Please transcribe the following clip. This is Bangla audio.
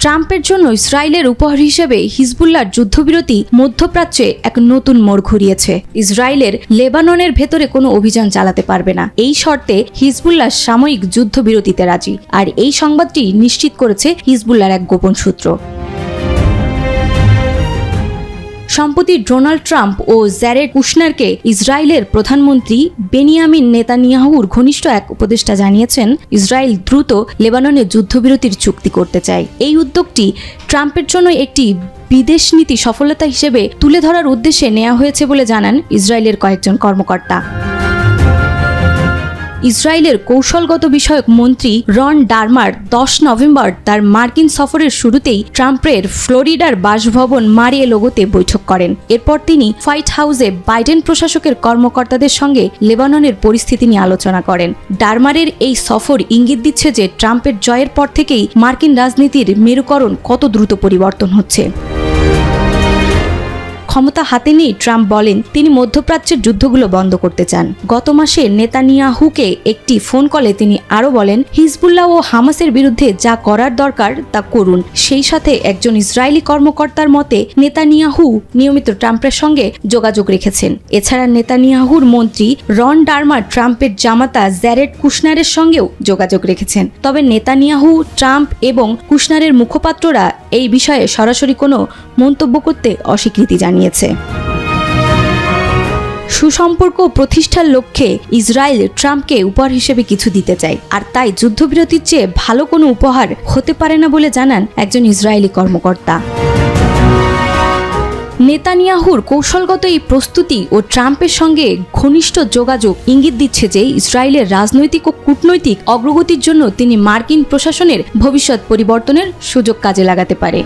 ট্রাম্পের জন্য ইসরায়েলের উপহার হিসেবে হিজবুল্লাহর যুদ্ধবিরতি মধ্যপ্রাচ্যে এক নতুন মোড় ঘুরিয়েছে। ইসরায়েলের লেবাননের ভেতরে কোনো অভিযান চালাতে পারবে না, এই শর্তে হিজবুল্লাহ সাময়িক যুদ্ধবিরতিতে রাজি। আর এই সংবাদটি নিশ্চিত করেছে হিজবুল্লাহর এক গোপন সূত্র। সম্প্রতি ডোনাল্ড ট্রাম্প ও জ্যারেড কুশনারকে ইসরায়েলের প্রধানমন্ত্রী বেনিয়ামিন নেতানিয়াহুর ঘনিষ্ঠ এক উপদেষ্টা জানিয়েছেন, ইসরায়েল দ্রুত লেবাননে যুদ্ধবিরতির চুক্তি করতে চায়। এই উদ্যোগটি ট্রাম্পের জন্য একটি বিদেশ নীতি সফলতা হিসেবে তুলে ধরার উদ্দেশ্যে নেওয়া হয়েছে বলে জানান ইসরায়েলের কয়েকজন কর্মকর্তা। ইসরায়েলের কৌশলগত বিষয়ক মন্ত্রী রন ডারমার 10 নভেম্বর তার মার্কিন সফরের শুরুতেই ট্রাম্পের ফ্লোরিডার বাসভবন মার-এ-লাগোতে বৈঠক করেন। এরপর তিনি হোয়াইট হাউসে বাইডেন প্রশাসকের কর্মকর্তাদের সঙ্গে লেবাননের পরিস্থিতি নিয়ে আলোচনা করেন। ডারমারের এই সফর ইঙ্গিত দিচ্ছে যে ট্রাম্পের জয়ের পর থেকেই মার্কিন রাজনীতির মেরুকরণ কত দ্রুত পরিবর্তন হচ্ছে। ক্ষমতা হাতে নিয়ে ট্রাম্প বলেন তিনি মধ্যপ্রাচ্যের যুদ্ধগুলো বন্ধ করতে চান। গত মাসে নেতানিয়াহুকে একটি ফোন কলে তিনি আরও বলেন, হিজবুল্লাহ ও হামাসের বিরুদ্ধে যা করার দরকার তা করুন। সেই সাথে একজন ইসরায়েলি কর্মকর্তার মতে নেতানিয়াহু নিয়মিত ট্রাম্পের সঙ্গে যোগাযোগ রেখেছেন। এছাড়া নেতানিয়াহুর মন্ত্রী রন ডারমার ট্রাম্পের জামাতা জ্যারেড কুশনারের সঙ্গেও যোগাযোগ রেখেছেন। তবে নেতানিয়াহু, ট্রাম্প এবং কুশনারের মুখপাত্ররা এই বিষয়ে সরাসরি কোনো মন্তব্য করতে অস্বীকৃতি জানিয়েছে। সুসম্পর্ক প্রতিষ্ঠার লক্ষ্যে ইসরায়েল ট্রাম্পকে উপহার হিসেবে কিছু দিতে চায়, আর তাই যুদ্ধবিরতির চেয়ে ভালো কোনো উপহার হতে পারে না বলে জানান একজন ইসরায়েলি কর্মকর্তা। নেতানিয়াহুর কৌশলগত এই প্রস্তুতি ও ট্রাম্পের সঙ্গে ঘনিষ্ঠ যোগাযোগ ইঙ্গিত দিচ্ছে যে ইসরায়েলের রাজনৈতিক ও কূটনৈতিক অগ্রগতির জন্য তিনি মার্কিন প্রশাসনের ভবিষ্যৎ পরিবর্তনের সুযোগ কাজে লাগাতে পারে।